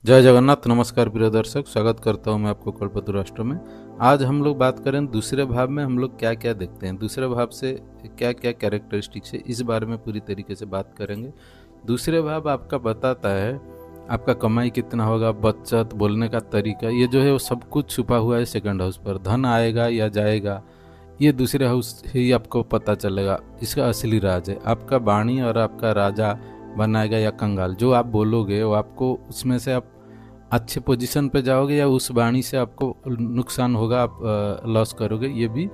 जय जगन्नाथ। नमस्कार प्रिय दर्शक, स्वागत करता हूं मैं आपको कल्पतरु राष्ट्र में। आज हम लोग बात करें दूसरे भाव में हम लोग क्या क्या देखते हैं, दूसरे भाव से क्या क्या कैरेक्टरिस्टिक्स है, इस बारे में पूरी तरीके से बात करेंगे। दूसरे भाव आपका बताता है आपका कमाई कितना होगा, बचत, बोलने का तरीका, ये जो है वो सब कुछ छुपा हुआ है सेकंड हाउस पर। धन आएगा या जाएगा ये दूसरे हाउस ही आपको पता चलेगा, इसका असली राज है। आपका वाणी और आपका राजा बनाएगा या कंगाल, जो आप बोलोगे वो आपको उसमें से आप अच्छे पोजीशन पे जाओगे या उस वाणी से आपको नुकसान होगा, आप लॉस करोगे, ये भी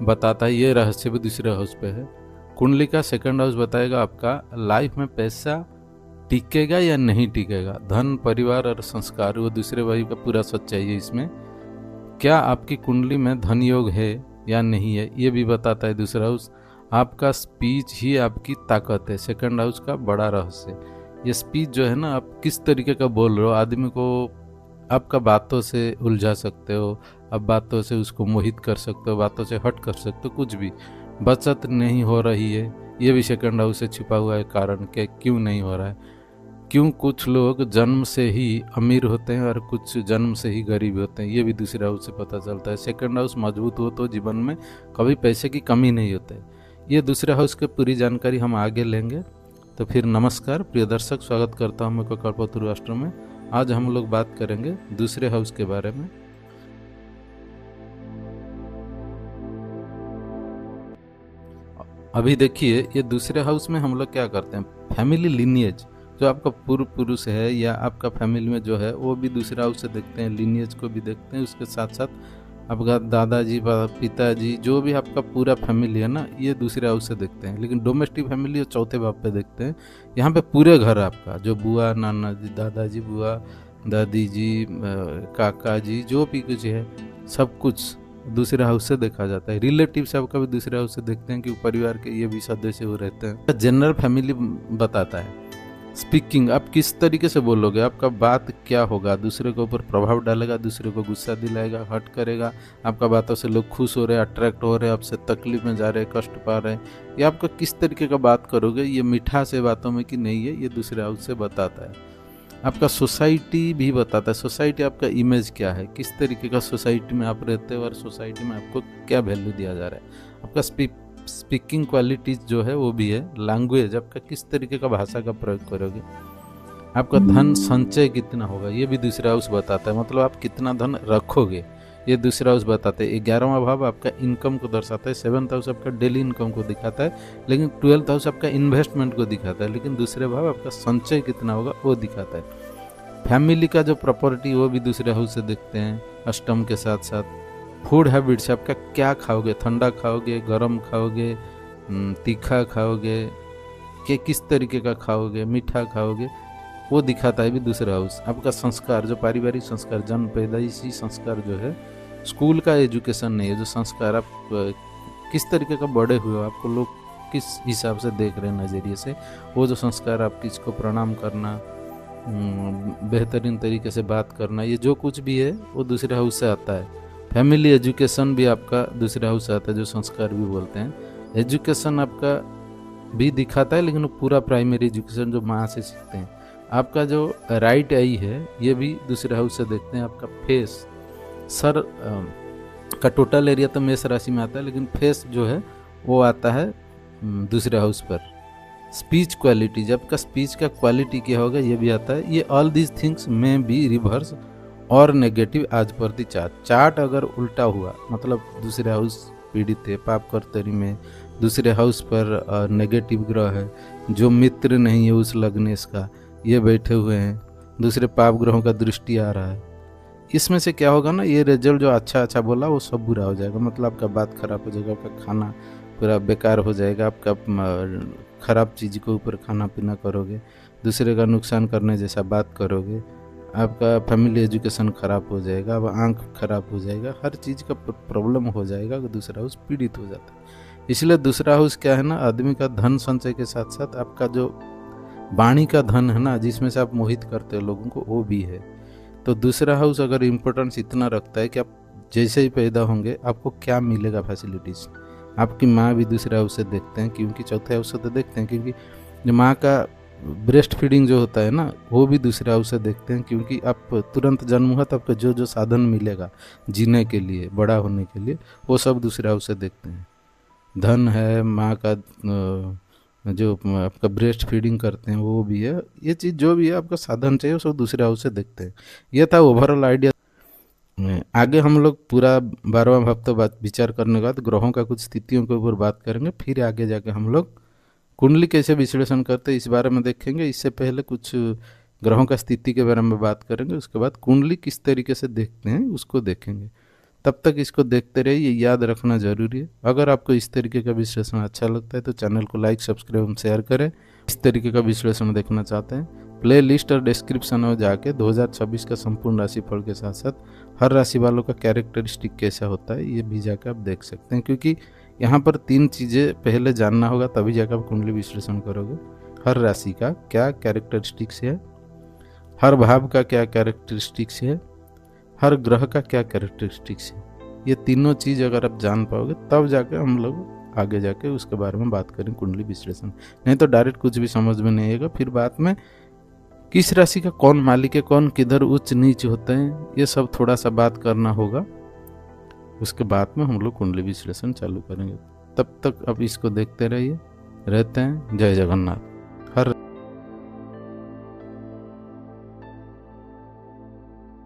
बताता है। ये रहस्य भी दूसरे हाउस पे है। कुंडली का सेकंड हाउस बताएगा आपका लाइफ में पैसा टिकेगा या नहीं टिकेगा, धन, परिवार और संस्कार, वो दूसरे भाई का पूरा सच्चाई है इसमें। क्या आपकी कुंडली में धन योग है या नहीं है, ये भी बताता है दूसरा हाउस। आपका स्पीच ही आपकी ताकत है, सेकंड हाउस का बड़ा रहस्य। ये स्पीच जो है ना, आप किस तरीके का बोल रहे हो, आदमी को आपका बातों से उलझा सकते हो, आप बातों से उसको मोहित कर सकते हो, बातों से हट कर सकते हो, कुछ भी। बचत नहीं हो रही है, ये भी सेकंड हाउस से छिपा हुआ है कारण के क्यों नहीं हो रहा है। क्यों कुछ लोग जन्म से ही अमीर होते हैं और कुछ जन्म से ही गरीब होते हैं, ये भी दूसरे हाउस से पता चलता है। सेकंड हाउस मजबूत हो तो जीवन में कभी पैसे की कमी नहीं होती है। ये दूसरे हाउस की पूरी जानकारी हम आगे लेंगे। तो फिर नमस्कार प्रिय दर्शक, स्वागत करता हूँ मैं कल्पतरु राष्ट्र में। आज हम लोग बात करेंगे दूसरे हाउस के बारे में। अभी देखिए, ये दूसरे हाउस में हम लोग क्या करते हैं, फैमिली लिनिएज, जो आपका पूर्व पुरुष है या आपका फैमिली में जो है वो भी दूसरे हाउस से देखते हैं, लिनिएज को भी देखते हैं। उसके साथ साथ आपका दादाजी, पिताजी, जो भी आपका पूरा फैमिली है ना, ये दूसरे हाउस से देखते हैं। लेकिन डोमेस्टिक फैमिली चौथे भाव पे देखते हैं। यहाँ पे पूरे घर आपका जो बुआ, नाना जी, दादाजी, बुआ, दादी जी, काका जी, जो भी कुछ है सब कुछ दूसरे हाउस से देखा जाता है। रिलेटिव से आपका भी दूसरे हाउस से देखते हैं कि परिवार के ये भी सदस्य वो रहते हैं। जनरल फैमिली बताता है। स्पीकिंग, आप किस तरीके से बोलोगे, आपका बात क्या होगा, दूसरे के ऊपर प्रभाव डालेगा, दूसरे को गुस्सा दिलाएगा, हर्ट करेगा। आपका बातों से लोग खुश हो रहे हैं, अट्रैक्ट हो रहे हैं, आपसे तकलीफ में जा रहे हैं, कष्ट पा रहे हैं। ये आपका किस तरीके का बात करोगे, ये मिठास है बातों में कि नहीं है, ये दूसरे हाउस से बताता है। आपका सोसाइटी भी बताता है। सोसाइटी आपका इमेज क्या है, किस तरीके का सोसाइटी में आप रहते हो और सोसाइटी में आपको क्या वैल्यू दिया जा रहा है। आपका स्पीकिंग क्वालिटीज जो है वो भी है। लैंग्वेज, आपका किस तरीके का भाषा का प्रयोग करोगे। आपका धन संचय कितना होगा, ये भी दूसरा हाउस बताता है। मतलब आप कितना धन रखोगे, ये दूसरा हाउस बताते हैं। 11वां भाव आपका इनकम को दर्शाता है। 7th हाउस आपका डेली इनकम को दिखाता है, लेकिन 12th हाउस आपका इन्वेस्टमेंट को दिखाता है। लेकिन दूसरे भाव आपका संचय कितना होगा वो दिखाता है। फैमिली का जो प्रॉपर्टी वो भी दूसरे हाउस से देखते हैं अष्टम के साथ साथ। फूड हैबिट्स, आपका क्या खाओगे, ठंडा खाओगे, गर्म खाओगे, तीखा खाओगे, कि किस तरीके का खाओगे, मीठा खाओगे, वो दिखाता है भी दूसरा हाउस। आपका संस्कार, जो पारिवारिक संस्कार, जन्म पैदाइशी संस्कार जो है, स्कूल का एजुकेशन नहीं है, जो संस्कार आप किस तरीके का बड़े हुए हो, आपको लोग किस हिसाब से देख रहे हैं नज़रिए से, वो जो संस्कार, आप किसको प्रणाम करना, बेहतरीन तरीके से बात करना, ये जो कुछ भी है वो दूसरे हाउस से आता है। फैमिली एजुकेशन भी आपका दूसरे हाउस से आता है, जो संस्कार भी बोलते हैं। एजुकेशन आपका भी दिखाता है, लेकिन वो पूरा प्राइमरी एजुकेशन जो माँ से सीखते हैं। आपका जो राइट आई है ये भी दूसरे हाउस से देखते हैं। आपका फेस, सर का टोटल एरिया तो मेष राशि में आता है, लेकिन फेस जो है वो आता है दूसरे हाउस पर। स्पीच क्वालिटी, जब का स्पीच का क्वालिटी क्या होगा ये भी आता है। ये ऑल दीज थिंग्स में बी रिवर्स और नेगेटिव आज पर दी चार्ट अगर उल्टा हुआ, मतलब दूसरे हाउस पीड़ित है, पाप कर्तरी में दूसरे हाउस पर नेगेटिव ग्रह है, जो मित्र नहीं है उस लग्नेश का, ये बैठे हुए हैं, दूसरे पाप ग्रहों का दृष्टि आ रहा है, इसमें से क्या होगा ना, ये रिजल्ट जो अच्छा अच्छा बोला वो सब बुरा हो जाएगा। मतलब आपका बात खराब हो जाएगा, आपका खाना पूरा बेकार हो जाएगा, आपका खराब चीज़ के ऊपर खाना पीना करोगे, दूसरे का नुकसान करने जैसा बात करोगे, आपका फैमिली एजुकेशन खराब हो जाएगा, अब आँख खराब हो जाएगा, हर चीज़ का प्रॉब्लम हो जाएगा, दूसरा हाउस पीड़ित हो जाता है। इसलिए दूसरा हाउस क्या है ना, आदमी का धन संचय के साथ साथ आपका जो वाणी का धन है ना, जिसमें से आप मोहित करते हो लोगों को, वो भी है। तो दूसरा हाउस अगर इम्पोर्टेंस इतना रखता है कि आप जैसे ही पैदा होंगे आपको क्या मिलेगा फैसिलिटीज़। आपकी माँ भी दूसरे हाउस से देखते हैं, क्योंकि चौथे हाउस से तो देखते हैं, क्योंकि माँ का ब्रेस्ट फीडिंग जो होता है ना, वो भी दूसरे हाउस से देखते हैं, क्योंकि आप तुरंत जन्म हुआ तो आपको जो जो साधन मिलेगा जीने के लिए, बड़ा होने के लिए, वो सब दूसरे हाउस से देखते हैं। धन है, माँ का जो आपका ब्रेस्ट फीडिंग करते हैं वो भी है, ये चीज़ जो भी है आपका साधन चाहिए वो सब दूसरे हाउस से देखते हैं। ये था ओवरऑल आइडिया। आगे हम लोग पूरा 12वां भाव तो बात विचार करने के बाद ग्रहों का कुछ स्थितियों के ऊपर बात करेंगे, फिर आगे जाके हम लोग कुंडली कैसे विश्लेषण करते हैं इस बारे में देखेंगे। इससे पहले कुछ ग्रहों का स्थिति के बारे में बात करेंगे, उसके बाद कुंडली किस तरीके से देखते हैं उसको देखेंगे। तब तक इसको देखते रहिए, ये याद रखना जरूरी है। अगर आपको इस तरीके का विश्लेषण अच्छा लगता है तो चैनल को लाइक, सब्सक्राइब और शेयर करें। इस तरीके का विश्लेषण देखना चाहते हैं, प्ले लिस्ट और डिस्क्रिप्शन में जाके 2026 का संपूर्ण राशिफल के साथ साथ हर राशि वालों का कैरेक्टरिस्टिक कैसा होता है ये भी जाकर आप देख सकते हैं, क्योंकि यहाँ पर 3 चीज़ें पहले जानना होगा, तभी जाकर आप कुंडली विश्लेषण करोगे। हर राशि का क्या कैरेक्टरिस्टिक्स है, हर भाव का क्या कैरेक्टरिस्टिक्स है, हर ग्रह का क्या कैरेक्टरिस्टिक्स है। ये तीनों चीज़ अगर आप जान पाओगे तब जाके हम लोग आगे जाके उसके बारे में बात करें कुंडली विश्लेषण। नहीं तो डायरेक्ट कुछ भी समझ में नहीं आएगा। फिर बाद में किस राशि का कौन मालिक है, कौन किधर उच्च नीच होते हैं, ये सब थोड़ा सा बात करना होगा। उसके बाद में हम लोग कुंडली विश्लेषण चालू करेंगे। तब तक आप इसको देखते रहिए। रहते हैं। जय जगन्नाथ।